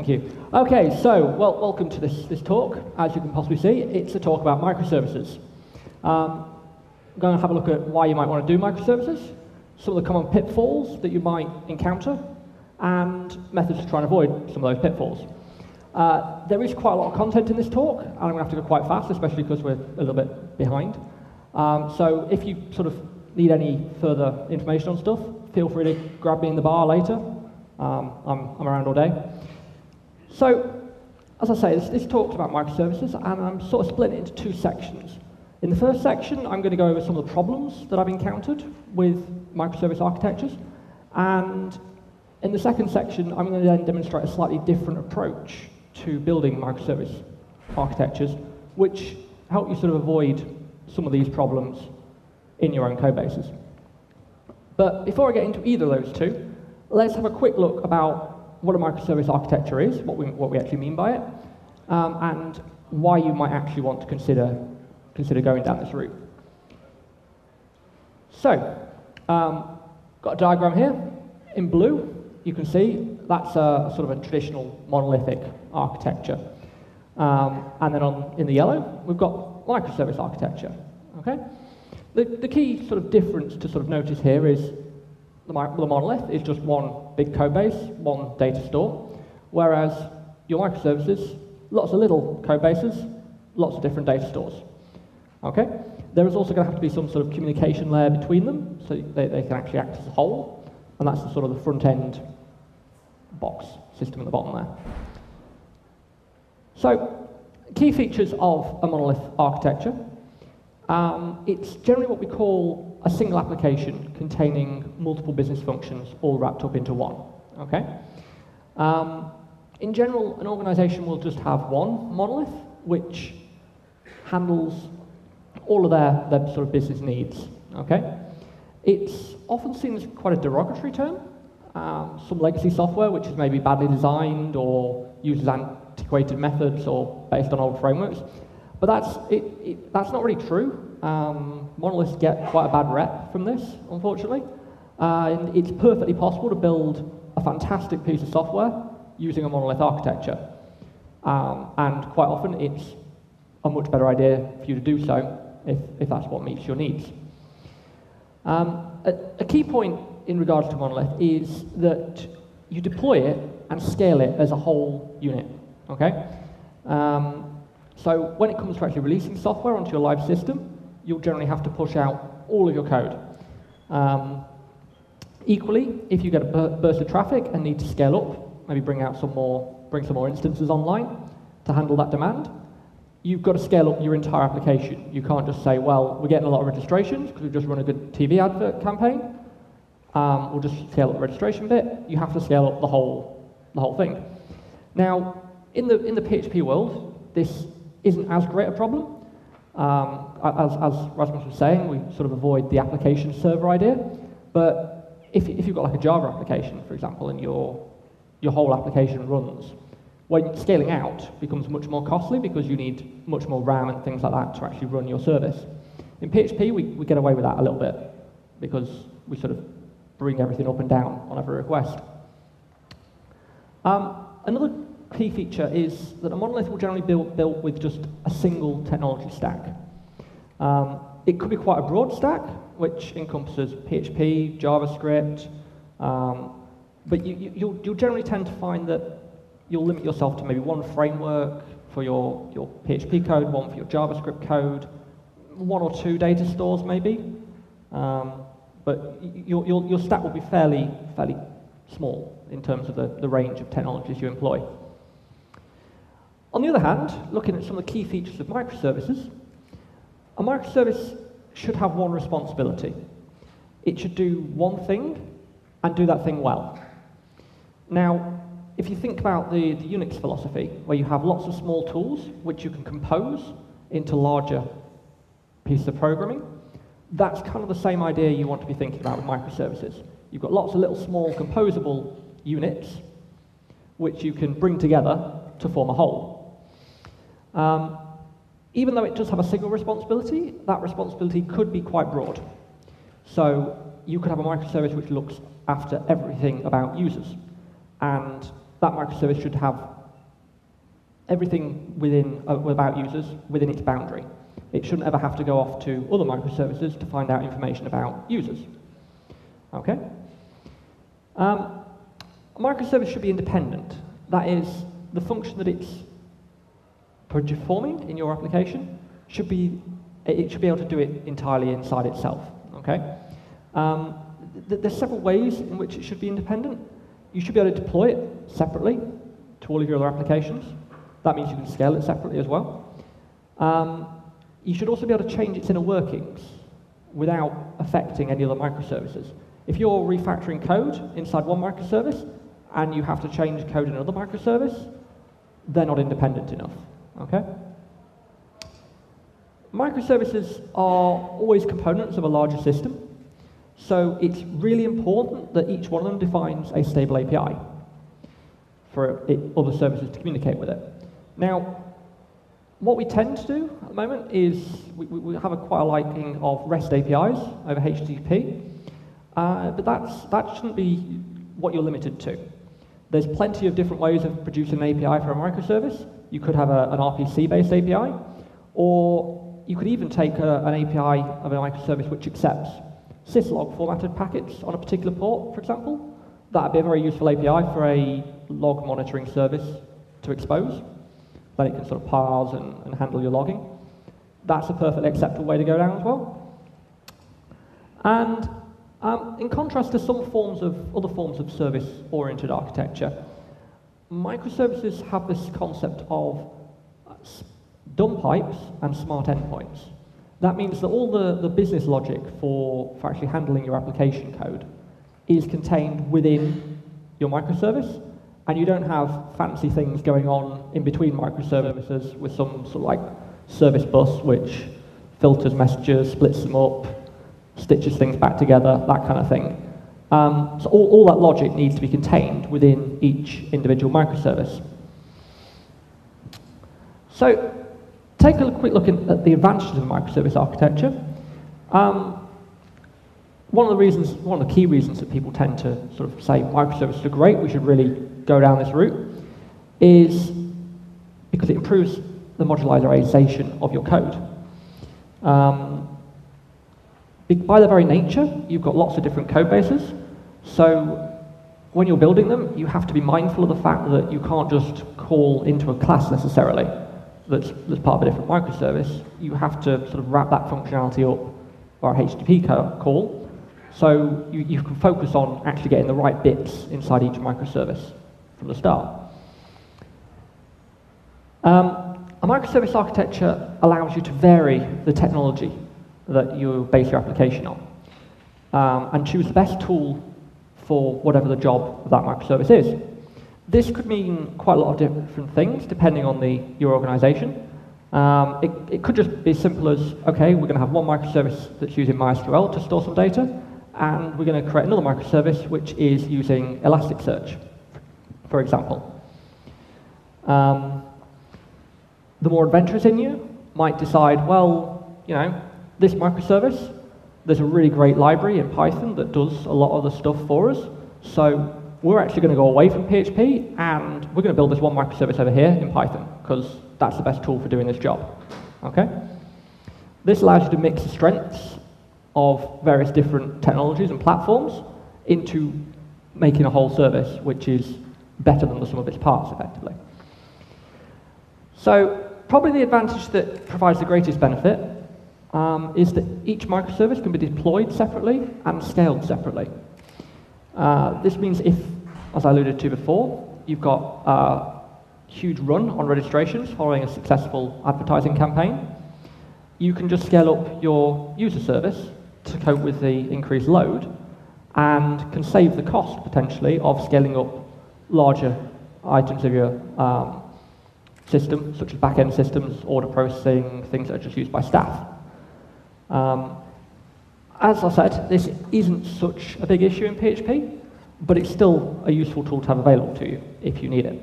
Thank you. Okay, so, well, welcome to this talk. As you can possibly see, it's a talk about microservices. I'm going to have a look at why you might want to do microservices, some of the common pitfalls that you might encounter, and methods to try and avoid some of those pitfalls. There is quite a lot of content in this talk, and I'm going to have to go quite fast, especially because we're a little bit behind. So if you sort of need any further information on stuff, feel free to grab me in the bar later. I'm around all day. So, as I say, this talk's about microservices, and I'm sort of splitting it into two sections. In the first section, I'm going to go over some of the problems that I've encountered with microservice architectures, and in the second section, I'm going to then demonstrate a slightly different approach to building microservice architectures, which help you sort of avoid some of these problems in your own code bases. But before I get into either of those two, let's have a quick look about what a microservice architecture is, what we actually mean by it, and why you might actually want to consider going down this route. So, got a diagram here. In blue, you can see that's a sort of a traditional monolithic architecture. And then in the yellow, we've got microservice architecture. Okay? The key sort of difference to sort of notice here is the monolith is just one big code base, one data store, whereas your microservices, lots of little code bases, lots of different data stores. Okay? There is also going to have to be some sort of communication layer between them, so they can actually act as a whole, and that's the sort of the front-end box system at the bottom there. So, key features of a monolith architecture. It's generally what we call a single application containing multiple business functions all wrapped up into one. Okay? In general, an organization will just have one monolith which handles all of their sort of business needs. Okay? It's often seen as quite a derogatory term. Some legacy software which is maybe badly designed or uses antiquated methods or based on old frameworks. But that's not really true. Monoliths get quite a bad rep from this, unfortunately. And it's perfectly possible to build a fantastic piece of software using a monolith architecture. And quite often it's a much better idea for you to do so if that's what meets your needs. A key point in regards to monolith is that you deploy it and scale it as a whole unit. Okay? So when it comes to actually releasing software onto your live system, you'll generally have to push out all of your code. Equally, if you get a burst of traffic and need to scale up, maybe bring some more instances online to handle that demand, you've got to scale up your entire application. You can't just say, well, we're getting a lot of registrations because we've just run a good TV advert campaign. We'll just scale up the registration bit. You have to scale up the whole thing. Now, in the PHP world, this isn't as great a problem. As Rasmus was saying, we sort of avoid the application server idea. But if you've got like a Java application, for example, and your whole application runs, when scaling out becomes much more costly because you need much more RAM and things like that to actually run your service. In PHP, we get away with that a little bit because we sort of bring everything up and down on every request. Another key feature is that a monolith will generally be built with just a single technology stack. It could be quite a broad stack, which encompasses PHP, JavaScript, but you'll generally tend to find that you'll limit yourself to maybe one framework for your PHP code, one for your JavaScript code, one or two data stores maybe, but your stack will be fairly small in terms of the range of technologies you employ. On the other hand, looking at some of the key features of microservices, a microservice should have one responsibility. It should do one thing and do that thing well. Now, if you think about the Unix philosophy, where you have lots of small tools which you can compose into larger pieces of programming, that's kind of the same idea you want to be thinking about with microservices. You've got lots of little small composable units which you can bring together to form a whole. Even though it does have a single responsibility, that responsibility could be quite broad. So you could have a microservice which looks after everything about users. And that microservice should have everything within about users within its boundary. It shouldn't ever have to go off to other microservices to find out information about users. Okay? A microservice should be independent. That is, the function that it's performing in your application should be able to do it entirely inside itself. Okay? There's several ways in which it should be independent. You should be able to deploy it separately to all of your other applications. That means you can scale it separately as well. You should also be able to change its inner workings without affecting any other microservices. If you're refactoring code inside one microservice and you have to change code in another microservice, they're not independent enough. Okay? Microservices are always components of a larger system, so it's really important that each one of them defines a stable API for other services to communicate with it. Now, what we tend to do at the moment is we have quite a liking of REST APIs over HTTP, but that shouldn't be what you're limited to. There's plenty of different ways of producing an API for a microservice. You could have an RPC-based API, or you could even take an API of a microservice which accepts syslog formatted packets on a particular port, for example. That would be a very useful API for a log monitoring service to expose. Then it can sort of parse and handle your logging. That's a perfectly acceptable way to go down as well. And in contrast to some other forms of service-oriented architecture, microservices have this concept of dumb pipes and smart endpoints. That means that all the business logic for actually handling your application code is contained within your microservice, and you don't have fancy things going on in between microservices with some sort of like service bus which filters messages, splits them up, stitches things back together, that kind of thing. So all that logic needs to be contained within each individual microservice. So take a quick look at the advantages of microservice architecture. One of the key reasons that people tend to sort of say microservices are great, we should really go down this route, is because it improves the modularization of your code. By their very nature, you've got lots of different code bases, so when you're building them, you have to be mindful of the fact that you can't just call into a class necessarily that's part of a different microservice. You have to sort of wrap that functionality up via a HTTP call, so you can focus on actually getting the right bits inside each microservice from the start. A microservice architecture allows you to vary the technology that you base your application on, and choose the best tool for whatever the job of that microservice is. This could mean quite a lot of different things depending on your organization. It could just be as simple as, okay, we're going to have one microservice that's using MySQL to store some data, and we're going to create another microservice which is using Elasticsearch, for example. The more adventurous in you might decide, well, you know, this microservice, there's a really great library in Python that does a lot of the stuff for us, so we're actually going to go away from PHP and we're going to build this one microservice over here in Python because that's the best tool for doing this job. Okay? This allows you to mix the strengths of various different technologies and platforms into making a whole service which is better than the sum of its parts, effectively. So probably the advantage that provides the greatest benefit is that each microservice can be deployed separately and scaled separately. This means if, as I alluded to before, you've got a huge run on registrations following a successful advertising campaign, you can just scale up your user service to cope with the increased load and can save the cost, potentially, of scaling up larger items of your system, such as back-end systems, order processing, things that are just used by staff. As I said, this isn't such a big issue in PHP, but it's still a useful tool to have available to you if you need it.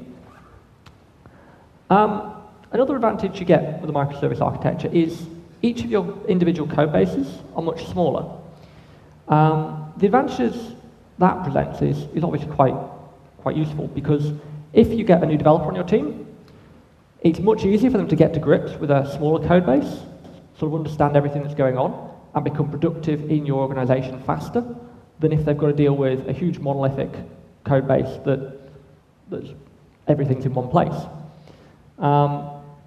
Another advantage you get with the microservice architecture is each of your individual code bases are much smaller. The advantages that presents is obviously quite useful, because if you get a new developer on your team, It's much easier for them to get to grips with a smaller code base, sort of understand everything that's going on, and become productive in your organization faster than if they've got to deal with a huge monolithic code base that's everything's in one place.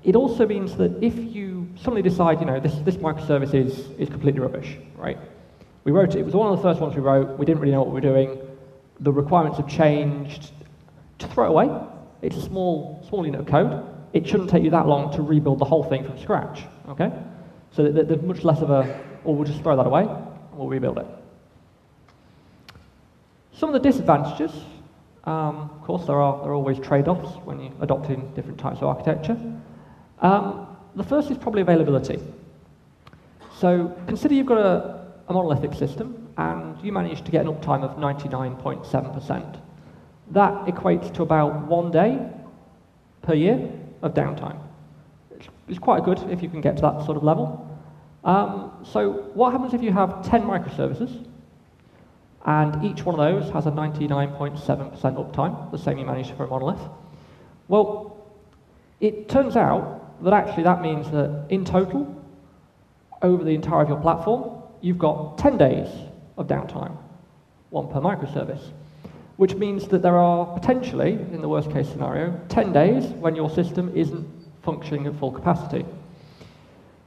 It also means that if you suddenly decide, this microservice is completely rubbish, right? We wrote it, it was one of the first ones we wrote, we didn't really know what we were doing, the requirements have changed, to throw it away. It's a small unit of code. It shouldn't take you that long to rebuild the whole thing from scratch, okay? So there's much less of we'll just throw that away, and we'll rebuild it. Some of the disadvantages, of course, there are always trade-offs when you're adopting different types of architecture. The first is probably availability. So consider you've got a monolithic system, and you manage to get an uptime of 99.7%. That equates to about 1 day per year of downtime. It's quite good if you can get to that sort of level. So what happens if you have 10 microservices, and each one of those has a 99.7% uptime, the same you managed for a monolith? Well, it turns out that actually that means that in total, over the entire of your platform, you've got 10 days of downtime, 1 per microservice, which means that there are potentially, in the worst case scenario, 10 days when your system isn't functioning at full capacity.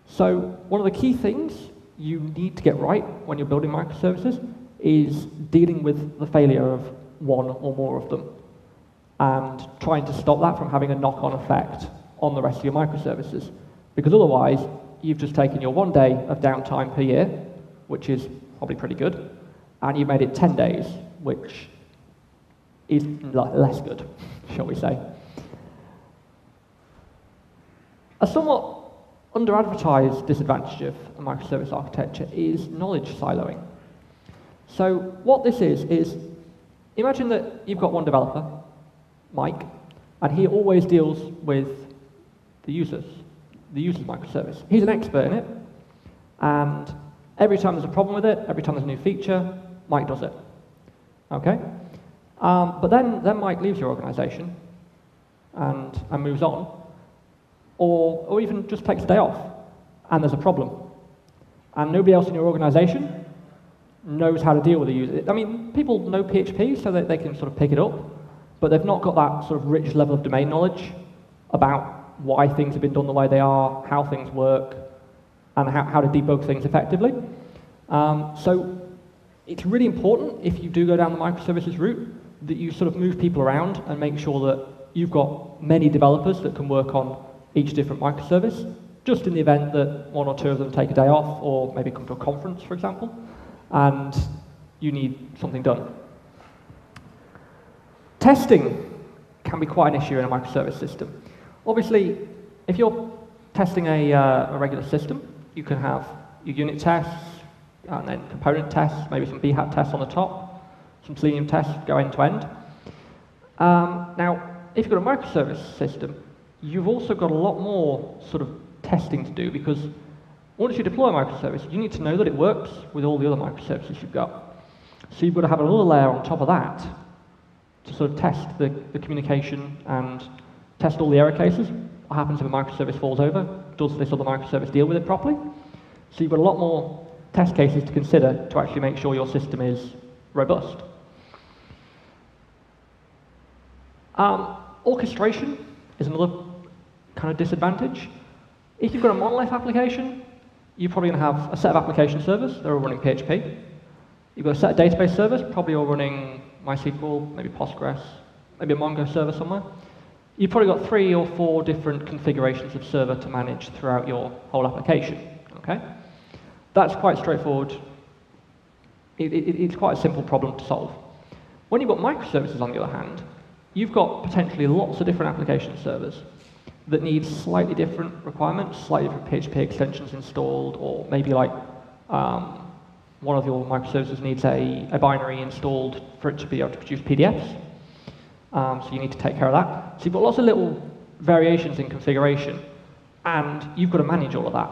So one of the key things you need to get right when you're building microservices is dealing with the failure of one or more of them and trying to stop that from having a knock-on effect on the rest of your microservices. Because otherwise, you've just taken your 1 day of downtime per year, which is probably pretty good, and you've made it 10 days, which is less good, shall we say. A somewhat under-advertised disadvantage of a microservice architecture is knowledge siloing. So what this is imagine that you've got one developer, Mike, and he always deals with the user's microservice. He's an expert in it, and every time there's a problem with it, every time there's a new feature, Mike does it. Okay? But then Mike leaves your organization and moves on, or even just takes a day off, and there's a problem. And nobody else in your organization knows how to deal with the user. I mean, people know PHP so that they can sort of pick it up, but they've not got that sort of rich level of domain knowledge about why things have been done the way they are, how things work, and how to debug things effectively. So it's really important, if you do go down the microservices route, that you sort of move people around and make sure that you've got many developers that can work on each different microservice, just in the event that 1 or 2 of them take a day off, or maybe come to a conference, for example, and you need something done. Testing can be quite an issue in a microservice system. Obviously, if you're testing a regular system, you can have your unit tests, and then component tests, maybe some bhat tests on the top, some Selenium tests go end to end. Now, if you've got a microservice system, you've also got a lot more sort of testing to do, because once you deploy a microservice, you need to know that it works with all the other microservices you've got. So you've got to have another layer on top of that to sort of test the communication and test all the error cases. What happens if a microservice falls over? Does this other microservice deal with it properly? So you've got a lot more test cases to consider to actually make sure your system is robust. Orchestration is another kind of disadvantage. If you've got a monolith application, you're probably going to have a set of application servers that are running PHP. You've got a set of database servers, probably all running MySQL, maybe Postgres, maybe a Mongo server somewhere. You've probably got 3 or 4 different configurations of server to manage throughout your whole application. Okay? That's quite straightforward. It's quite a simple problem to solve. When you've got microservices, on the other hand, you've got potentially lots of different application servers that need slightly different requirements, slightly different PHP extensions installed, or maybe like one of your microservices needs a binary installed for it to be able to produce PDFs. So you need to take care of that. So you've got lots of little variations in configuration, and you've got to manage all of that.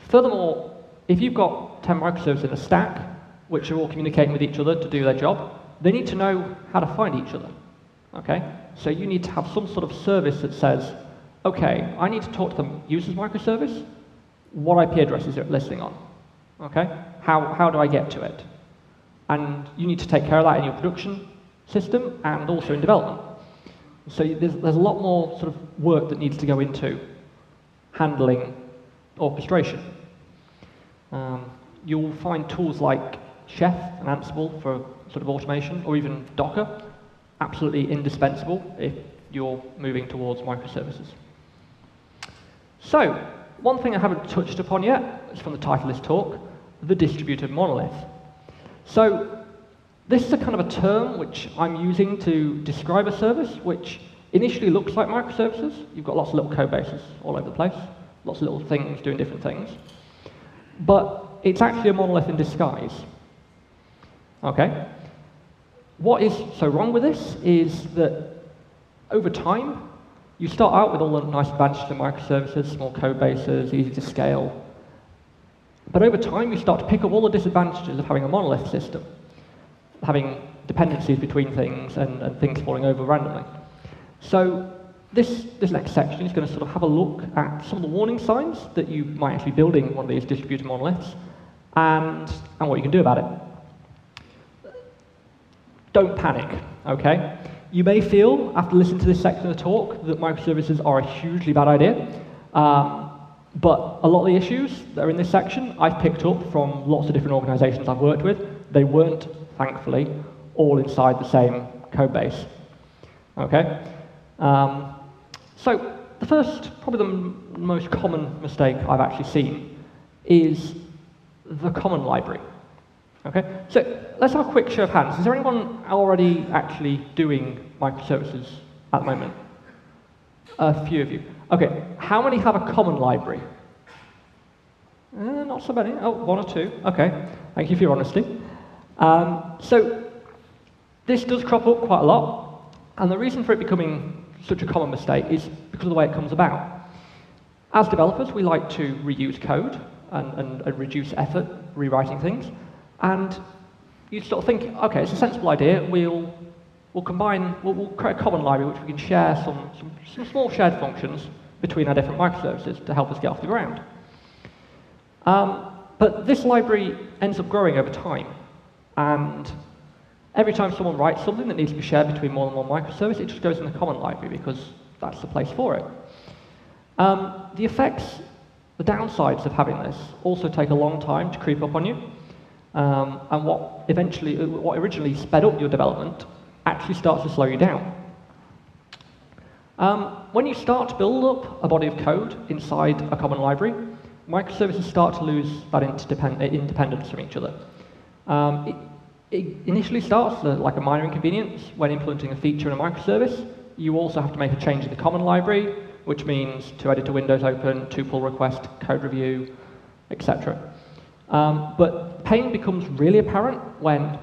Furthermore, if you've got 10 microservices in a stack, which are all communicating with each other to do their job, they need to know how to find each other. Okay? So you need to have some sort of service that says, okay, I need to talk to the user's microservice. What IP address is it listing on? Okay, how do I get to it? And you need to take care of that in your production system and also in development. So there's a lot more sort of work that needs to go into handling orchestration. You'll find tools like Chef and Ansible for sort of automation, or even Docker, absolutely indispensable if you're moving towards microservices. So, one thing I haven't touched upon yet is from the title of this talk, the distributed monolith. So, this is a kind of a term which I'm using to describe a service which initially looks like microservices. You've got lots of little code bases all over the place, lots of little things doing different things. But it's actually a monolith in disguise. Okay? What is so wrong with this is that over time, you start out with all the nice advantages of microservices, small code bases, easy to scale. But over time, you start to pick up all the disadvantages of having a monolith system, having dependencies between things and things falling over randomly. So this next section is going to sort of have a look at some of the warning signs that you might actually be building one of these distributed monoliths and what you can do about it. Don't panic, okay? You may feel, after listening to this section of the talk, that microservices are a hugely bad idea. But a lot of the issues that are in this section, I've picked up from lots of different organizations I've worked with. They weren't, thankfully, all inside the same code base. Okay? So the first, probably the most common mistake I've actually seen is the common library. Okay? So let's have a quick show of hands. Is there anyone already actually doing microservices at the moment? A few of you. Okay, how many have a common library? Not so many. Oh, one or two. Okay, thank you for your honesty. So this does crop up quite a lot, and the reason for it becoming such a common mistake is because of the way it comes about. As developers, we like to reuse code and reduce effort rewriting things, and you sort of think, okay, it's a sensible idea. We'll create a common library which we can share some small shared functions between our different microservices to help us get off the ground. But this library ends up growing over time, and every time someone writes something that needs to be shared between more than one microservice, it just goes in the common library because that's the place for it. The effects, the downsides of having this also take a long time to creep up on you, and what originally sped up your development actually starts to slow you down. When you start to build up a body of code inside a common library, microservices start to lose that independence from each other. It initially starts like a minor inconvenience when implementing a feature in a microservice. You also have to make a change in the common library, which means to edit a Windows open, to pull request, code review, etc. But pain becomes really apparent when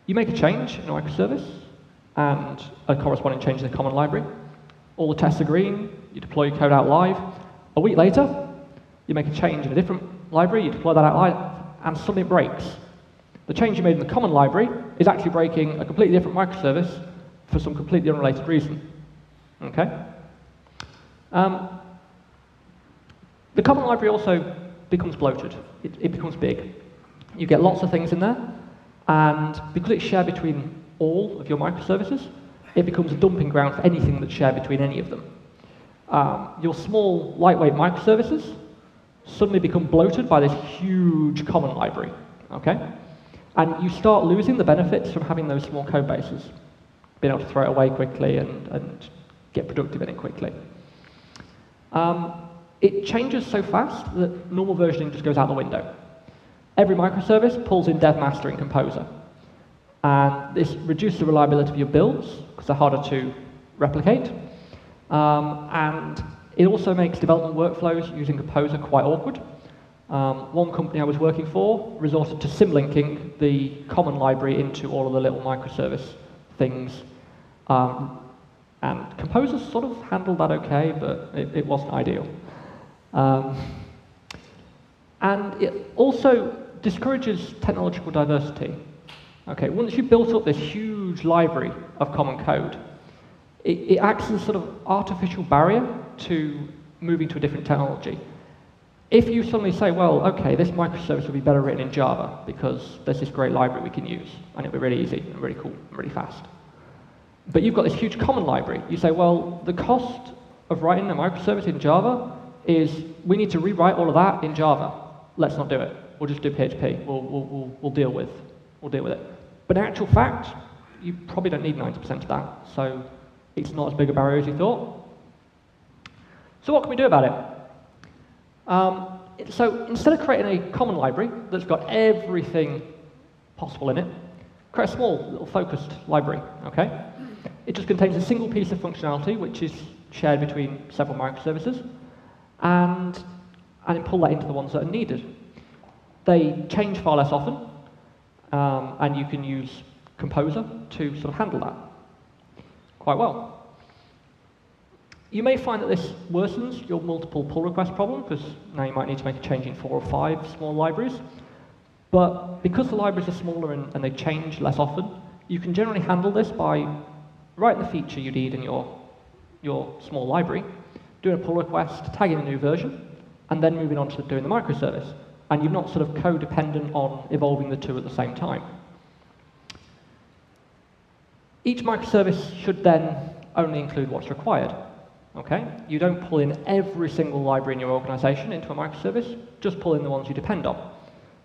you make a change in a microservice and a corresponding change in the common library. All the tests are green, you deploy your code out live. A week later, you make a change in a different library, you deploy that out live, and suddenly it breaks. The change you made in the common library is actually breaking a completely different microservice for some completely unrelated reason. Okay? The common library also becomes bloated. It becomes big. You get lots of things in there, and because it's shared between all of your microservices, it becomes a dumping ground for anything that's shared between any of them. Your small, lightweight microservices suddenly become bloated by this huge common library, okay? And you start losing the benefits from having those small code bases, being able to throw it away quickly and get productive in it quickly. It changes so fast that normal versioning just goes out the window. Every microservice pulls in dev master and composer. And this reduces the reliability of your builds, because they're harder to replicate. And it also makes development workflows using Composer quite awkward. One company I was working for resorted to symlinking the common library into all of the little microservice things. And Composer sort of handled that okay, but it wasn't ideal. And it also discourages technological diversity. Okay, once you've built up this huge library of common code, it acts as a sort of artificial barrier to moving to a different technology. If you suddenly say, well, okay, this microservice would be better written in Java because there's this great library we can use, and it'll be really easy and really cool and really fast. But you've got this huge common library. You say, well, the cost of writing a microservice in Java is we need to rewrite all of that in Java. Let's not do it. We'll just do PHP. We'll deal with it. But in actual fact, you probably don't need 90% of that. So it's not as big a barrier as you thought. So what can we do about it? So instead of creating a common library that's got everything possible in it, create a small little focused library, okay? It just contains a single piece of functionality which is shared between several microservices, and then pull that into the ones that are needed. They change far less often, and you can use Composer to sort of handle that quite well. You may find that this worsens your multiple pull request problem, because now you might need to make a change in 4 or 5 small libraries. But because the libraries are smaller and they change less often, you can generally handle this by writing the feature you need in your small library, doing a pull request, tagging a new version, and then moving on to doing the microservice. And you're not sort of codependent on evolving the two at the same time. Each microservice should then only include what's required. Okay? You don't pull in every single library in your organization into a microservice, just pull in the ones you depend on.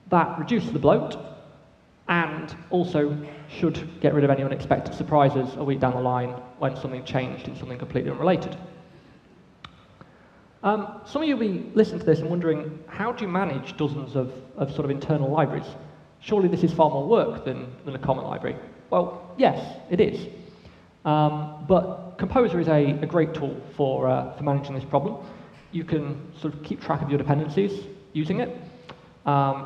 That reduces the bloat, and also should get rid of any unexpected surprises a week down the line when something changed in something completely unrelated. Some of you will be listening to this and wondering, how do you manage dozens of sort of internal libraries? Surely this is far more work than a common library. Well, yes, it is. But Composer is a great tool for managing this problem. You can sort of keep track of your dependencies using it.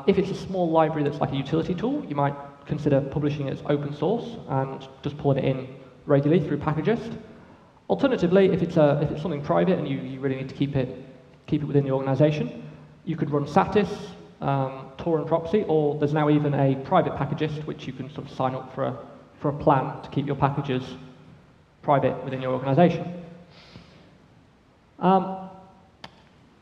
If it's a small library that's like a utility tool, you might consider publishing it as open source and just pulling it in regularly through Packagist. Alternatively, if it's something private and you really need to keep it within the organization, you could run Satis, Tor and Proxy, or there's now even a private Packagist which you can sort of sign up for a plan to keep your packages private within your organization.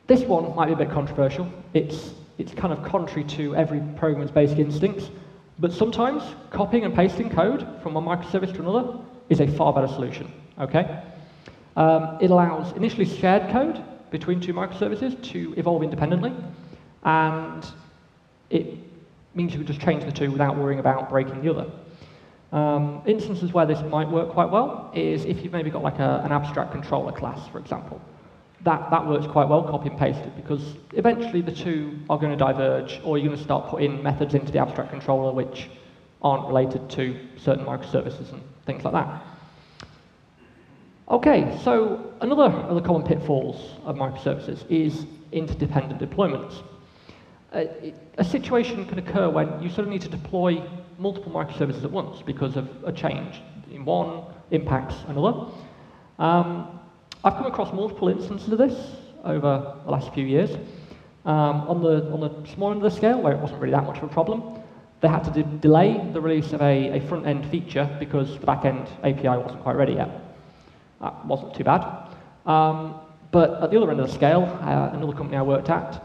This one might be a bit controversial. It's kind of contrary to every programmer's basic instincts, but sometimes copying and pasting code from one microservice to another is a far better solution, okay? It allows initially shared code between 2 microservices to evolve independently, and it means you can just change the 2 without worrying about breaking the other. Instances where this might work quite well is if you've maybe got like an abstract controller class, for example. That works quite well, copy and paste it, because eventually the 2 are going to diverge, or you're going to start putting methods into the abstract controller which aren't related to certain microservices and things like that. Okay, so another of the common pitfalls of microservices is interdependent deployments. A situation can occur when you sort of need to deploy multiple microservices at once because of a change in one impacts another. I've come across multiple instances of this over the last few years. On the small end of the scale, where it wasn't really that much of a problem, they had to delay the release of a front-end feature because the back-end API wasn't quite ready yet. That wasn't too bad. But at the other end of the scale, another company I worked at,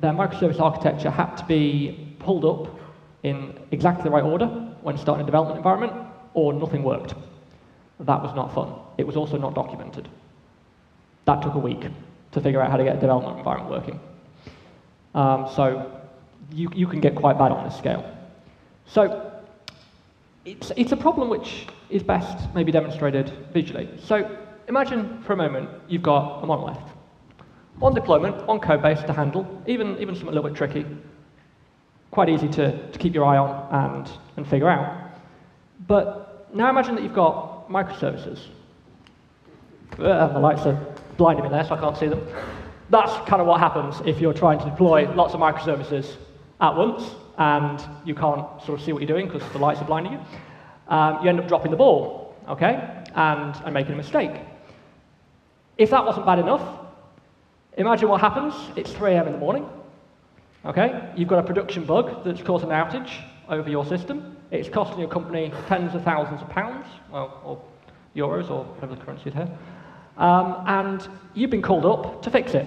their microservice architecture had to be pulled up in exactly the right order when starting a development environment, or nothing worked. That was not fun. It was also not documented. That took a week to figure out how to get a development environment working. So you can get quite bad on this scale. So it's a problem which is best maybe demonstrated visually. So imagine for a moment you've got a monolith. One deployment, one code base to handle, even something a little bit tricky. Quite easy to keep your eye on and figure out. But now imagine that you've got microservices. The lights are blinding me there, so I can't see them. That's kind of what happens if you're trying to deploy lots of microservices at once, and you can't sort of see what you're doing because the lights are blinding you. You end up dropping the ball, okay, and making a mistake. If that wasn't bad enough, imagine what happens. It's 3 AM in the morning. Okay, you've got a production bug that's caused an outage over your system. It's costing your company tens of thousands of pounds, well, or euros or whatever the currency is here, and you've been called up to fix it.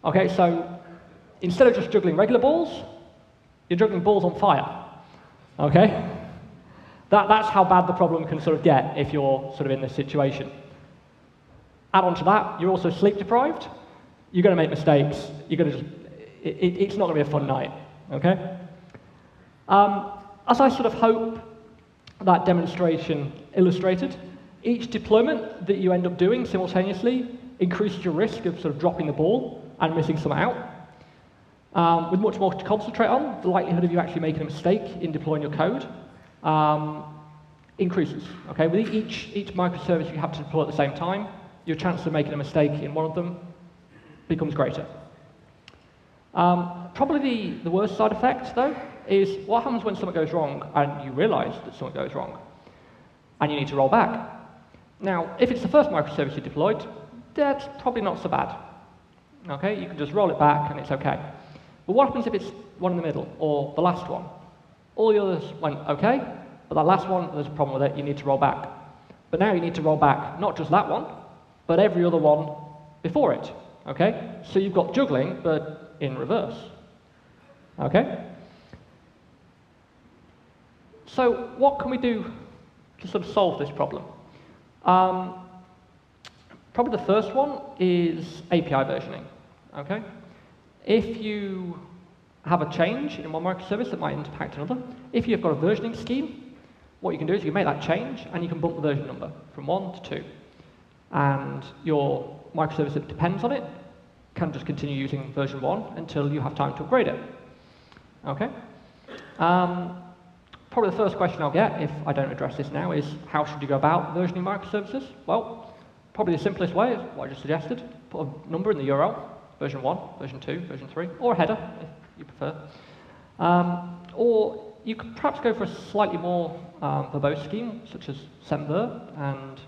Okay, so instead of just juggling regular balls, you're juggling balls on fire. Okay? That's how bad the problem can sort of get if you're sort of in this situation. Add on to that, you're also sleep deprived. You're going to make mistakes. You're going to just, it's not going to be a fun night. Okay? As I sort of hope that demonstration illustrated, each deployment that you end up doing simultaneously increases your risk of sort of dropping the ball and missing some out. With much more to concentrate on, the likelihood of you actually making a mistake in deploying your code increases. Okay? With each microservice you have to deploy at the same time, your chance of making a mistake in one of them becomes greater. Probably the worst side effect, though, is what happens when something goes wrong and you realize that something goes wrong and you need to roll back. Now, if it's the first microservice you deployed, that's probably not so bad. Okay? You can just roll it back and it's okay. But what happens if it's one in the middle or the last one? All the others went okay, but that last one, there's a problem with it, you need to roll back. But now you need to roll back not just that one, but every other one before it. Okay? So you've got juggling, but in reverse. Okay? So what can we do to sort of solve this problem? Probably the first one is API versioning. Okay? If you have a change in one microservice that might impact another, if you've got a versioning scheme, what you can do is you can make that change and you can bump the version number from 1 to 2. And your microservice that depends on it can just continue using version 1 until you have time to upgrade it. Okay? Probably the first question I'll get, if I don't address this now, is how should you go about versioning microservices? Well, probably the simplest way is what I just suggested. Put a number in the URL, version 1, version 2, version 3, or a header, if you prefer. Or you could perhaps go for a slightly more verbose scheme, such as semver, and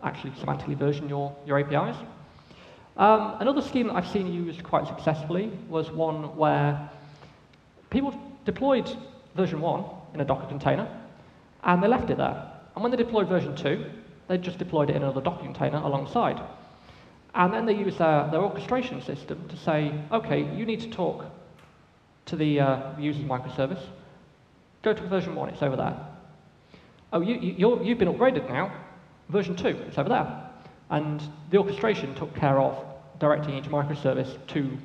actually semantically version your APIs. Another scheme that I've seen used quite successfully was one where people deployed version 1 in a Docker container, and they left it there. And when they deployed version 2, they just deployed it in another Docker container alongside. And then they used their orchestration system to say, OK, you need to talk to the user's microservice. Go to version 1, it's over there. Oh, you've been upgraded now. Version 2, it's over there. And the orchestration took care of directing each microservice to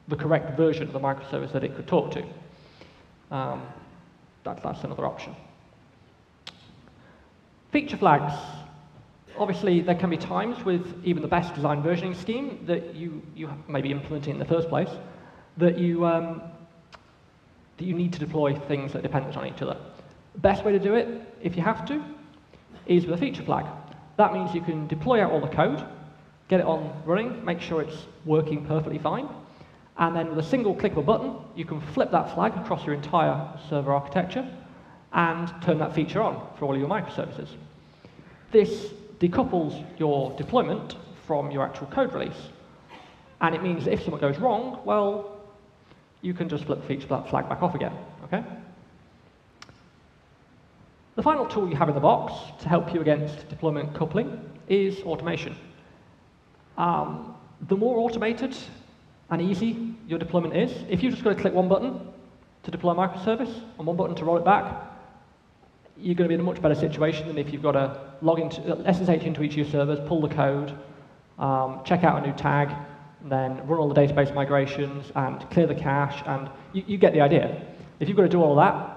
the correct version of the microservice that it could talk to. That's another option. Feature flags. Obviously, there can be times with even the best design versioning scheme that you may be implementing in the first place that you need to deploy things that are dependent on each other. The best way to do it, if you have to, is with a feature flag. That means you can deploy out all the code, get it on running, make sure it's working perfectly fine, and then with a single click of a button, you can flip that flag across your entire server architecture and turn that feature on for all of your microservices. This decouples your deployment from your actual code release. And it means that if something goes wrong, well, you can just flip the feature flag back off again. Okay? The final tool you have in the box to help you against deployment coupling is automation. The more automated and easy your deployment is, if you've just got to click one button to deploy a microservice and one button to roll it back, you're going to be in a much better situation than if you've got to log into, SSH into each of your servers, pull the code, check out a new tag, then run all the database migrations and clear the cache, and you get the idea. If you've got to do all that,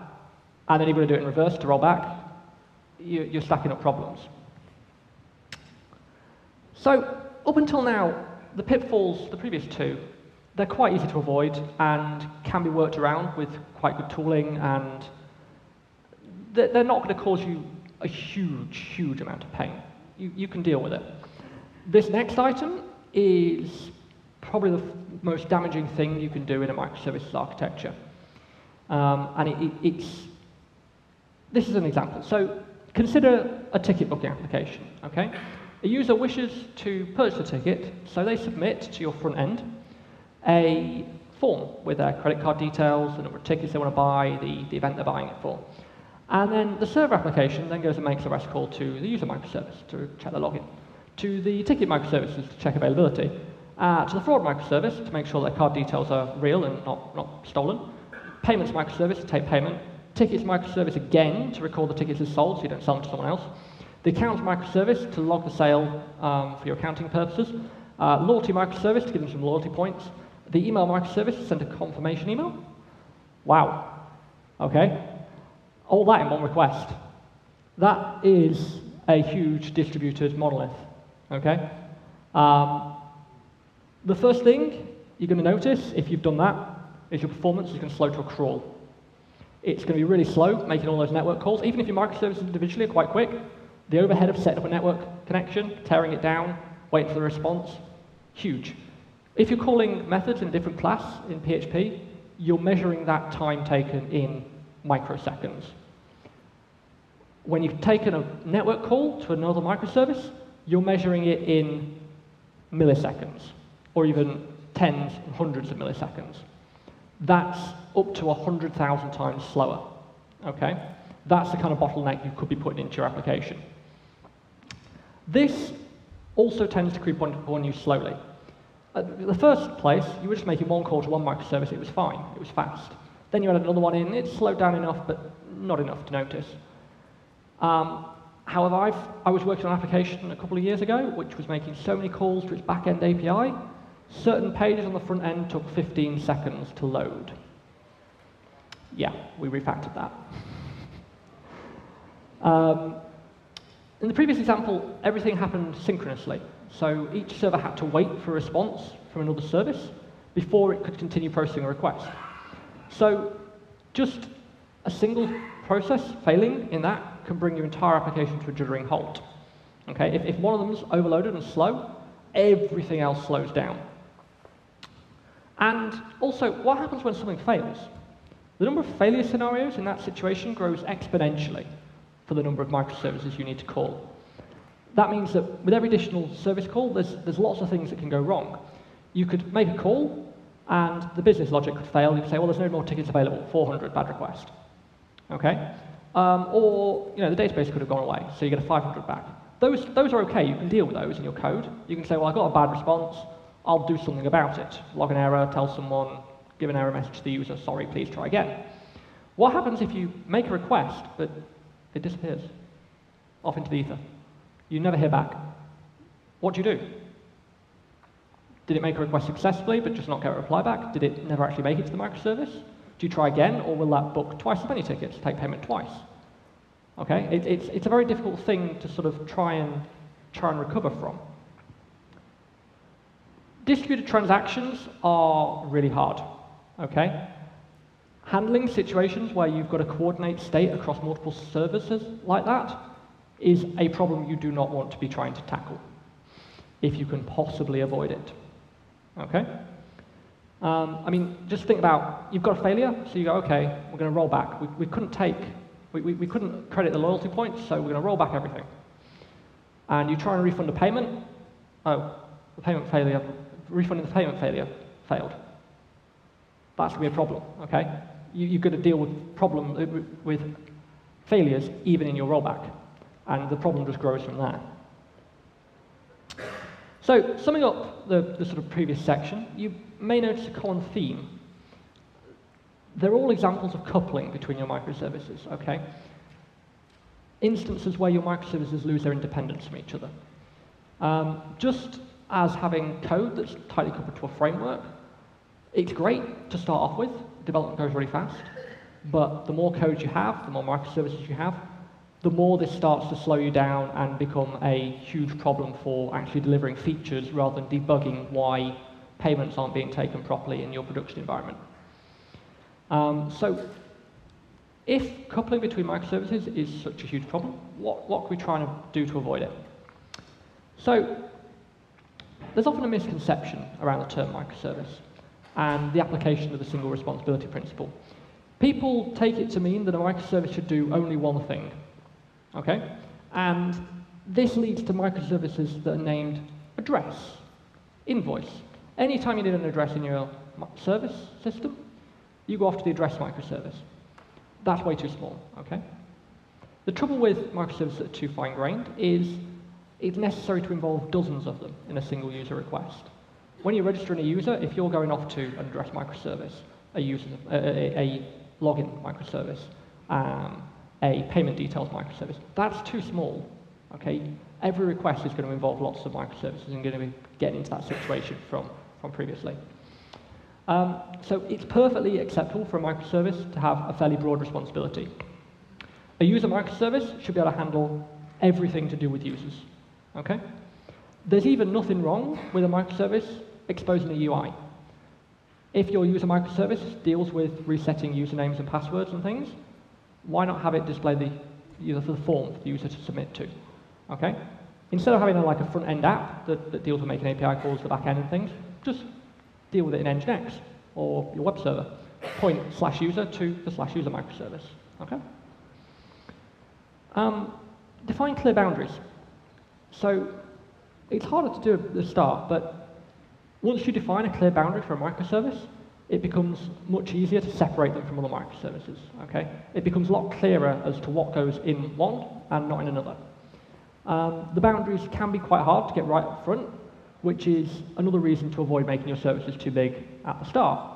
and then you've got to do it in reverse to roll back, you're stacking up problems. So up until now, the pitfalls, the previous two, they're quite easy to avoid and can be worked around with quite good tooling, and they're not going to cause you a huge, huge amount of pain. You can deal with it. This next item is probably the most damaging thing you can do in a microservices architecture. This is an example. So consider a ticket booking application. Okay? A user wishes to purchase a ticket, so they submit to your front end a form with their credit card details, the number of tickets they want to buy, the event they're buying it for. And then the server application then goes and makes a REST call to the user microservice to check the login, to the ticket microservices to check availability, to the fraud microservice to make sure that card details are real and not stolen, payments microservice to take payment, tickets microservice again to record the tickets as sold so you don't sell them to someone else, the accounts microservice to log the sale for your accounting purposes, loyalty microservice to give them some loyalty points, the email microservice to send a confirmation email. Wow. Okay. All that in one request. That is a huge distributed monolith. Okay. The first thing you're going to notice if you've done that is your performance is going to slow to a crawl. It's going to be really slow making all those network calls. Even if your microservices individually are quite quick, the overhead of setting up a network connection, tearing it down, waiting for the response, huge. If you're calling methods in a different class in PHP, you're measuring that time taken in microseconds. When you've taken a network call to another microservice, you're measuring it in milliseconds, or even tens and hundreds of milliseconds. That's up to 100,000 times slower. Okay? That's the kind of bottleneck you could be putting into your application. This also tends to creep on you slowly. At the first place, you were just making one call to one microservice, it was fine, it was fast. Then you added another one in, it slowed down enough, but not enough to notice. However, I was working on an application a couple of years ago, which was making so many calls to its back-end API, certain pages on the front end took 15 seconds to load. Yeah, we refactored that. In the previous example, everything happened synchronously. So each server had to wait for a response from another service before it could continue processing a request. So just a single process failing in that can bring your entire application to a juddering halt. Okay? If one of them's overloaded and slow, everything else slows down. And also, what happens when something fails? The number of failure scenarios in that situation grows exponentially for the number of microservices you need to call. That means that with every additional service call, there's lots of things that can go wrong. You could make a call, and the business logic could fail. You could say, well, there's no more tickets available, 400, bad request. Okay? Or the database could have gone away, so you get a 500 back. Those are okay. You can deal with those in your code. You can say, well, I got a bad response. I'll do something about it. Log an error, tell someone, give an error message to the user, sorry, please try again. What happens if you make a request, but it disappears off into the ether? You never hear back. What do you do? Did it make a request successfully, but just not get a reply back? Did it never actually make it to the microservice? Do you try again, or will that book twice as many tickets, take payment twice? Okay, it's a very difficult thing to sort of try and recover from. Distributed transactions are really hard. Okay, handling situations where you've got to coordinate state across multiple services like that is a problem you do not want to be trying to tackle, if you can possibly avoid it. Okay? I mean, just think about, you've got a failure, so you go, okay, we're going to roll back. We couldn't credit the loyalty points, so we're going to roll back everything. And you try and refund a payment. Oh, the payment failure, refunding the payment failure failed. That's going to be a problem, okay? You've got to deal with failures even in your rollback. And the problem just grows from there. So, summing up the sort of previous section, you may notice a common theme. They're all examples of coupling between your microservices, okay? Instances where your microservices lose their independence from each other. Just as having code that's tightly coupled to a framework, it's great to start off with. Development goes really fast. But the more code you have, the more microservices you have, the more this starts to slow you down and become a huge problem for actually delivering features rather than debugging why payments aren't being taken properly in your production environment. So if coupling between microservices is such a huge problem, what can we try and do to avoid it? So there's often a misconception around the term microservice and the application of the single responsibility principle. People take it to mean that a microservice should do only one thing. Okay? And this leads to microservices that are named address, invoice. Anytime you need an address in your service system, you go off to the address microservice. That's way too small, okay? The trouble with microservices that are too fine-grained is it's necessary to involve dozens of them in a single user request. When you're registering a user, if you're going off to an address microservice, a login microservice, a payment details microservice, that's too small. Okay, every request is going to involve lots of microservices and going to be getting into that situation from previously. So it's perfectly acceptable for a microservice to have a fairly broad responsibility. A user microservice should be able to handle everything to do with users. Okay? There's even nothing wrong with a microservice exposing a UI. If your user microservice deals with resetting usernames and passwords and things, why not have it display the form for the user to submit to? Okay? Instead of having like a front-end app that deals with making API calls to the back end and things, just deal with it in Nginx or your web server. Point /user to the /user microservice. Okay? Define clear boundaries. So it's harder to do at the start, but once you define a clear boundary for a microservice, it becomes much easier to separate them from other microservices. Okay? It becomes a lot clearer as to what goes in one and not in another. The boundaries can be quite hard to get right up front, which is another reason to avoid making your services too big at the start.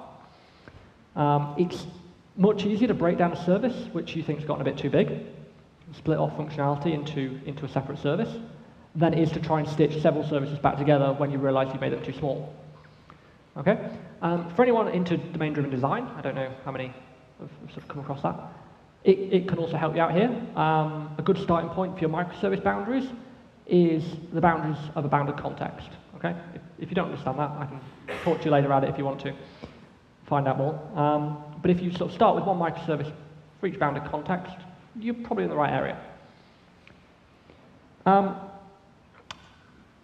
It's much easier to break down a service which you think has gotten a bit too big, split off functionality into a separate service, than it is to try and stitch several services back together when you realize you made them too small. Okay? For anyone into domain-driven design, I don't know how many have sort of come across that, it can also help you out here. A good starting point for your microservice boundaries is the boundaries of a bounded context. Okay? If you don't understand that, I can talk to you later about it if you want to find out more. But if you sort of start with one microservice for each bounded context, you're probably in the right area.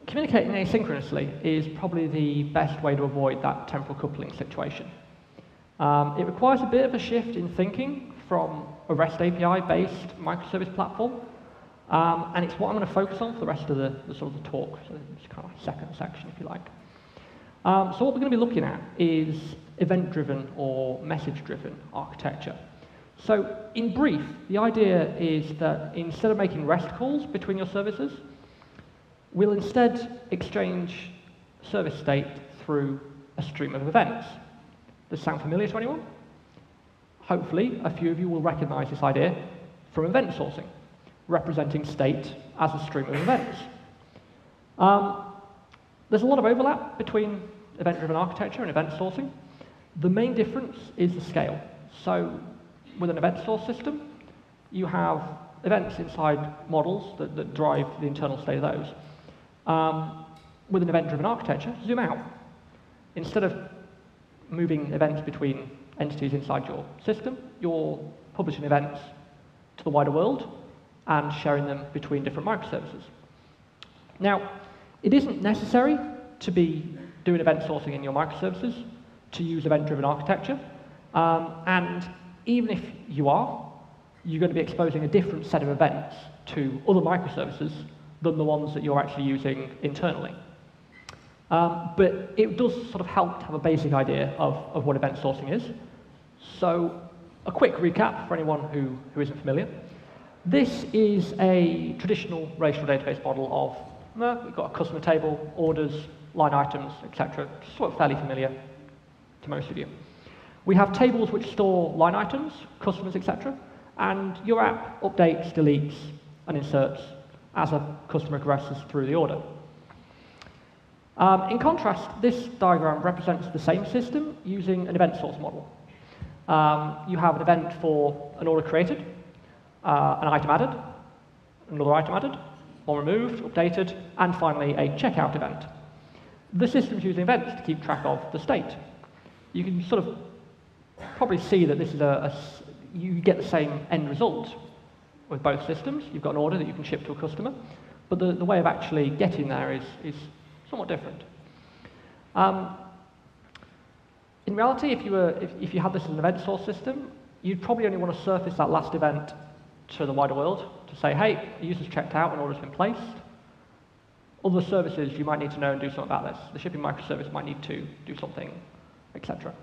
Communicating asynchronously is probably the best way to avoid that temporal coupling situation. It requires a bit of a shift in thinking from a REST API-based microservice platform, and it's what I'm going to focus on for the rest of the sort of the talk. So it's kind of like second section, if you like. So what we're going to be looking at is event-driven or message-driven architecture. So in brief, the idea is that instead of making REST calls between your services, we'll instead exchange service state through a stream of events. Does this sound familiar to anyone? Hopefully, a few of you will recognize this idea from event sourcing, representing state as a stream of events. There's a lot of overlap between event-driven architecture and event sourcing. The main difference is the scale. So with an event source system, you have events inside models that drive the internal state of those. With an event-driven architecture, zoom out. Instead of moving events between entities inside your system, you're publishing events to the wider world and sharing them between different microservices. Now, it isn't necessary to be doing event sourcing in your microservices to use event-driven architecture. And even if you are, you're going to be exposing a different set of events to other microservices than the ones that you're actually using internally. But it does sort of help to have a basic idea of what event sourcing is. So a quick recap for anyone who isn't familiar. This is a traditional relational database model of, we've got a customer table, orders, line items, etc. Sort of fairly familiar to most of you. We have tables which store line items, customers, etc. And your app updates, deletes, and inserts as a customer progresses through the order. In contrast, this diagram represents the same system using an event source model. You have an event for an order created, an item added, another item added, one removed, updated, and finally a checkout event. The system's using events to keep track of the state. You can sort of probably see that this is you get the same end result with both systems. You've got an order that you can ship to a customer, but the way of actually getting there is somewhat different. In reality, if you had this as an event source system, you'd probably only want to surface that last event to the wider world to say, hey, the user's checked out and order's been placed. Other services you might need to know and do something about this. The shipping microservice might need to do something, etc.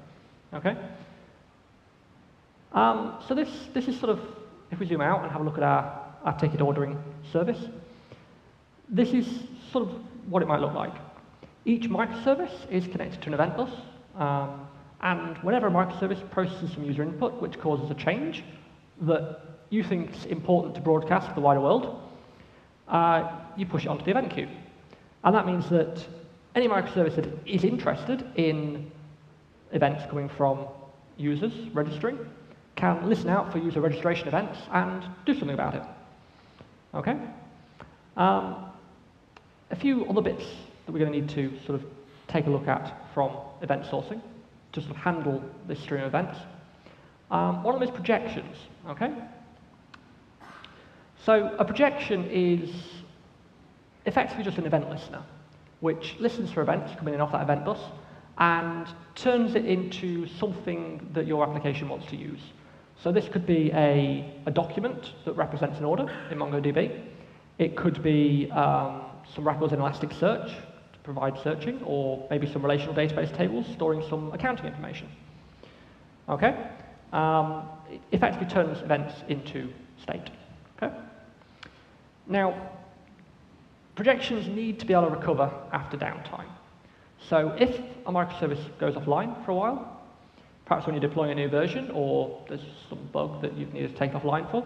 Okay? So this is sort of, if we zoom out and have a look at our our ticket ordering service. This is sort of what it might look like. Each microservice is connected to an event bus, and whenever a microservice processes some user input which causes a change that you think is important to broadcast to the wider world, you push it onto the event queue. And that means that any microservice that is interested in events coming from users registering can listen out for user registration events and do something about it. Okay? A few other bits that we're going to need to sort of take a look at from event sourcing to sort of handle this stream of events. One of them is projections. Okay? So a projection is effectively just an event listener, which listens for events coming in off that event bus and turns it into something that your application wants to use. So this could be a document that represents an order in MongoDB. It could be some records in Elasticsearch to provide searching, or maybe some relational database tables storing some accounting information. Okay? It effectively turns events into state. Okay? Now, projections need to be able to recover after downtime. So if a microservice goes offline for a while, perhaps when you're deploying a new version or there's some bug that you've needed to take offline for,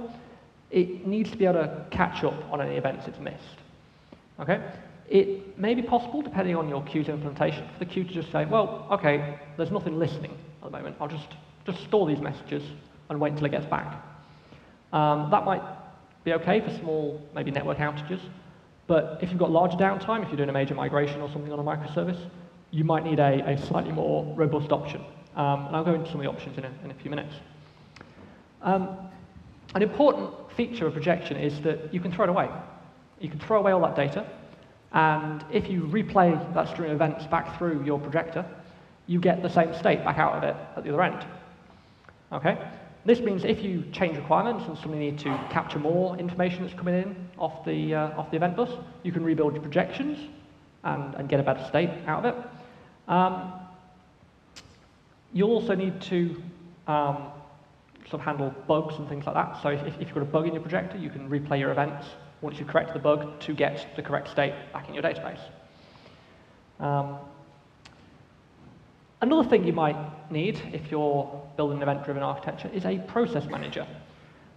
it needs to be able to catch up on any events it's missed. Okay? It may be possible, depending on your queue's implementation, for the queue to just say, well, okay, there's nothing listening at the moment. I'll just store these messages and wait until it gets back. That might be okay for small, maybe network outages. But if you've got larger downtime, if you're doing a major migration or something on a microservice, you might need a slightly more robust option. And I'll go into some of the options in a few minutes. An important feature of projection is that you can throw it away. You can throw away all that data, and if you replay that stream of events back through your projector, you get the same state back out of it at the other end. Okay? This means if you change requirements and suddenly need to capture more information that's coming in off the event bus, you can rebuild your projections and get a better state out of it. You'll also need to sort of handle bugs and things like that. So if you've got a bug in your projector, you can replay your events once you correct the bug to get the correct state back in your database. Another thing you might need if you're building an event-driven architecture is a process manager.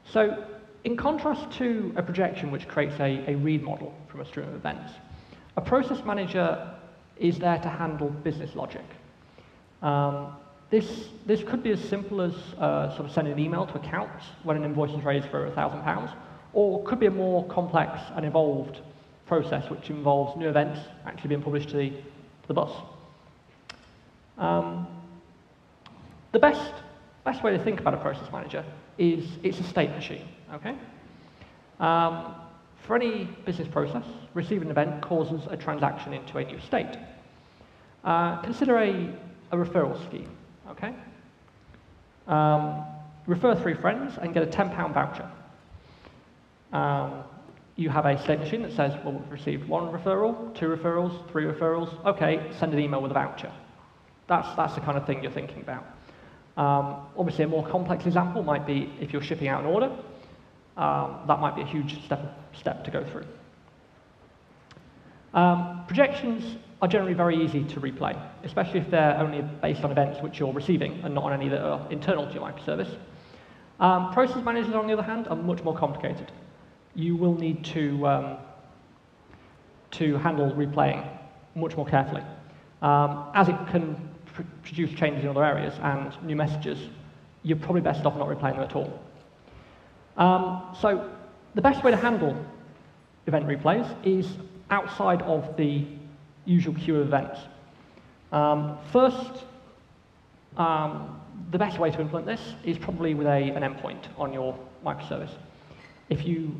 So in contrast to a projection which creates a read model from a stream of events, a process manager is there to handle business logic. This could be as simple as sort of sending an email to accounts when an invoice is raised for £1,000, or could be a more complex and evolved process which involves new events actually being published to the bus. The best way to think about a process manager is it's a state machine. Okay? For any business process, receiving an event causes a transaction into a new state. Consider a referral scheme. Okay? Refer 3 friends and get a £10 voucher. You have a state machine that says, well, we've received 1 referral, 2 referrals, 3 referrals. Okay, send an email with a voucher. That's the kind of thing you're thinking about. Obviously, a more complex example might be if you're shipping out an order. That might be a huge step to go through. Projections are generally very easy to replay, especially if they're only based on events which you're receiving and not on any that are internal to your microservice. Process managers, on the other hand, are much more complicated. You will need to handle replaying much more carefully. As it can produce changes in other areas and new messages, you're probably best off not replaying them at all. So the best way to handle event replays is outside of the usual queue of events. First, the best way to implement this is probably with an endpoint on your microservice. If you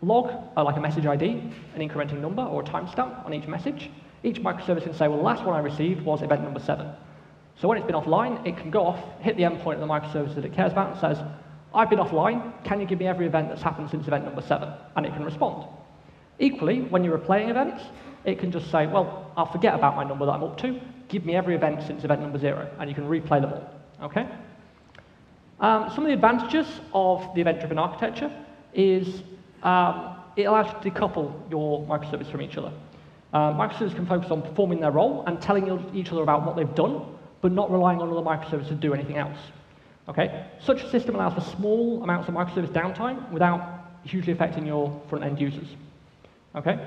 log like a message ID, an incrementing number, or a timestamp on each message, each microservice can say, well, the last one I received was event number 7. So when it's been offline, it can go off, hit the endpoint of the microservice that it cares about and says, I've been offline, can you give me every event that's happened since event number 7? And it can respond. Equally, when you're replaying events, it can just say, well, I'll forget about my number that I'm up to, give me every event since event number 0, and you can replay them all. Okay? Some of the advantages of the event-driven architecture is it allows you to decouple your microservices from each other. Microservices can focus on performing their role and telling each other about what they've done, but not relying on other microservices to do anything else. Okay? Such a system allows for small amounts of microservice downtime without hugely affecting your front-end users. Okay?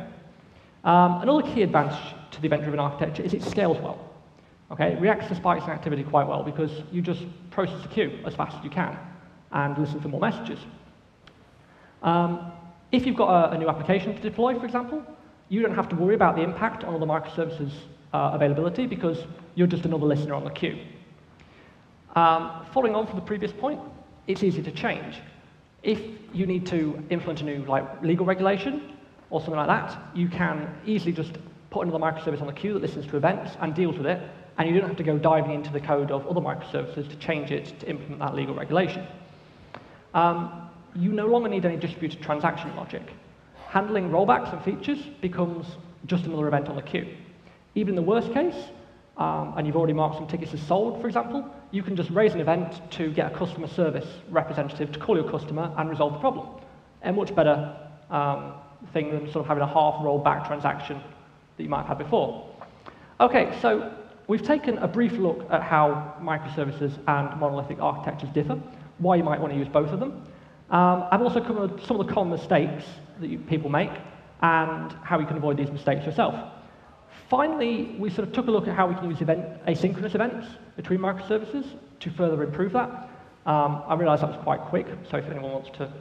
Another key advantage to the event-driven architecture is it scales well. Okay? It reacts to spikes in activity quite well because you just process the queue as fast as you can and listen for more messages. If you've got a new application to deploy, for example, you don't have to worry about the impact on other microservices availability because you're just another listener on the queue. Following on from the previous point, it's easy to change. If you need to implement a new legal regulation or something like that, you can easily just put another microservice on the queue that listens to events and deals with it, and you don't have to go diving into the code of other microservices to change it to implement that legal regulation. You no longer need any distributed transaction logic. Handling rollbacks and features becomes just another event on the queue. Even in the worst case, and you've already marked some tickets as sold, for example, you can just raise an event to get a customer service representative to call your customer and resolve the problem. A much better thing than sort of having a half rollback transaction that you might have had before. Okay, so we've taken a brief look at how microservices and monolithic architectures differ, why you might want to use both of them. I've also covered some of the common mistakes that people make and how you can avoid these mistakes yourself. Finally, we sort of took a look at how we can use asynchronous events between microservices to further improve that. I realized that was quite quick, so if anyone wants to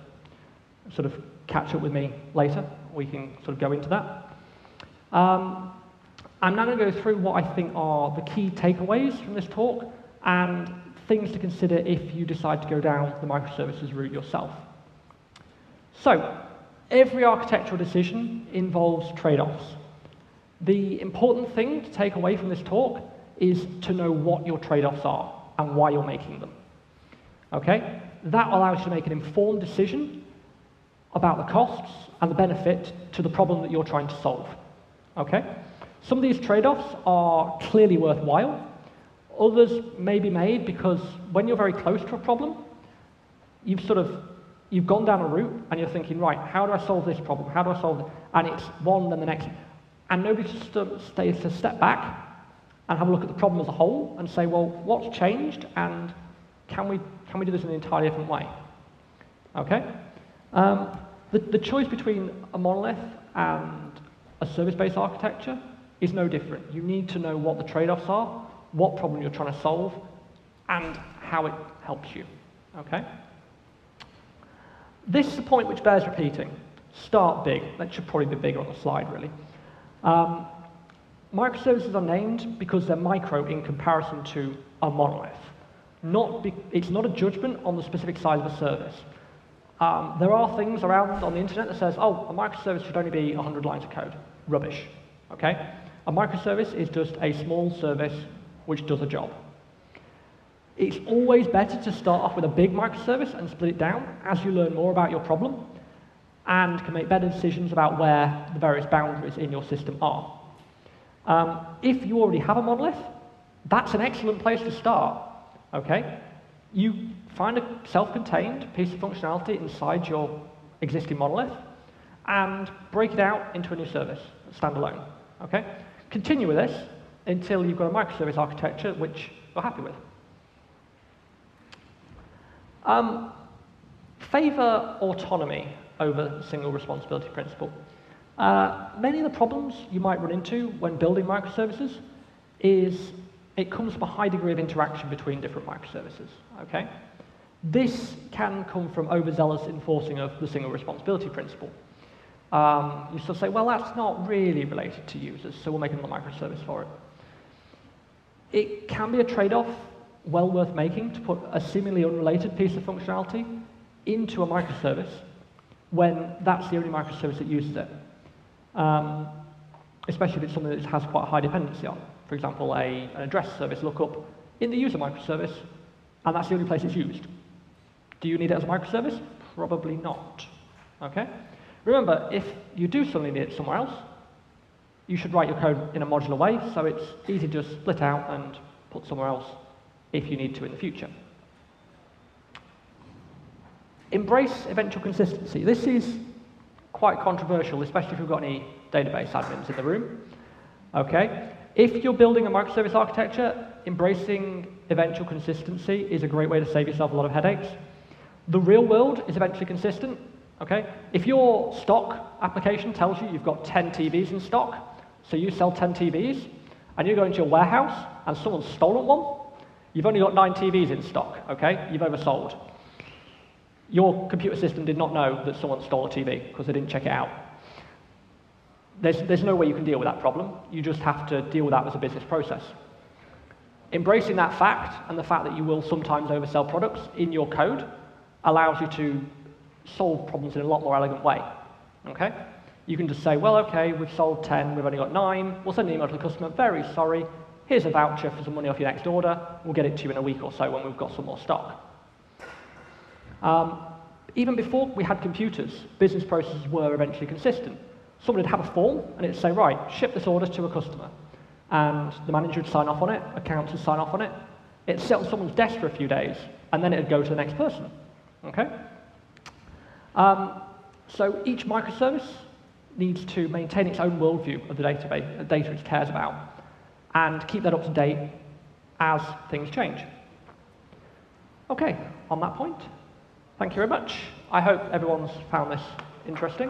sort of catch up with me later, we can sort of go into that. I'm now going to go through what I think are the key takeaways from this talk and things to consider if you decide to go down the microservices route yourself. So, every architectural decision involves trade-offs. The important thing to take away from this talk is to know what your trade-offs are and why you're making them. Okay? That allows you to make an informed decision about the costs and the benefit to the problem that you're trying to solve. Okay? Some of these trade-offs are clearly worthwhile. Others may be made because when you're very close to a problem, you've gone down a route and you're thinking, right, how do I solve this problem? How do I solve it? And it's one, then the next. And nobody just stays to step back and have a look at the problem as a whole and say, well, what's changed and can we do this in an entirely different way? Okay? The choice between a monolith and a service-based architecture is no different. You need to know what the trade-offs are, what problem you're trying to solve, and how it helps you. Okay? This is a point which bears repeating. Start big. That should probably be bigger on the slide, really. Microservices are named because they're micro in comparison to a monolith. It's not a judgment on the specific size of a service. There are things around on the internet that says, oh, a microservice should only be 100 lines of code. Rubbish. Okay? A microservice is just a small service which does a job. It's always better to start off with a big microservice and split it down as you learn more about your problem and can make better decisions about where the various boundaries in your system are. If you already have a monolith, that's an excellent place to start. Okay? You find a self-contained piece of functionality inside your existing monolith and break it out into a new service, standalone. Okay? Continue with this until you've got a microservice architecture which you're happy with. Favor autonomy over single responsibility principle. Many of the problems you might run into when building microservices is it comes from a high degree of interaction between different microservices. Okay? This can come from overzealous enforcing of the single responsibility principle. You still say, well, that's not really related to users, so we'll make another microservice for it. It can be a trade-off well worth making to put a seemingly unrelated piece of functionality into a microservice when that's the only microservice that uses it. Especially if it's something that has quite a high dependency on. For example, an address service lookup in the user microservice, and that's the only place it's used. Do you need it as a microservice? Probably not. Okay? Remember, if you do suddenly need it somewhere else, you should write your code in a modular way, so it's easy to just split out and put somewhere else if you need to in the future. Embrace eventual consistency. This is quite controversial, especially if you've got any database admins in the room. Okay? If you're building a microservice architecture, embracing eventual consistency is a great way to save yourself a lot of headaches. The real world is eventually consistent. Okay? If your stock application tells you you've got 10 TVs in stock, so you sell 10 TVs, and you go into your warehouse and someone's stolen one, you've only got 9 TVs in stock, okay? You've oversold. Your computer system did not know that someone stole a TV because they didn't check it out. There's no way you can deal with that problem. You just have to deal with that as a business process. Embracing that fact and the fact that you will sometimes oversell products in your code allows you to solve problems in a lot more elegant way, okay? You can just say, well, okay, we've sold 10, we've only got 9. We'll send an email to the customer, very sorry, here's a voucher for some money off your next order. We'll get it to you in a week or so when we've got some more stock. Even before we had computers, business processes were eventually consistent. Someone would have a form, and it'd say, right, ship this order to a customer. And the manager would sign off on it, accounts would sign off on it. It'd sit on someone's desk for a few days, and then it'd go to the next person, okay? So each microservice needs to maintain its own worldview of the database, the data it cares about, and keep that up to date as things change. Okay, on that point, thank you very much. I hope everyone's found this interesting.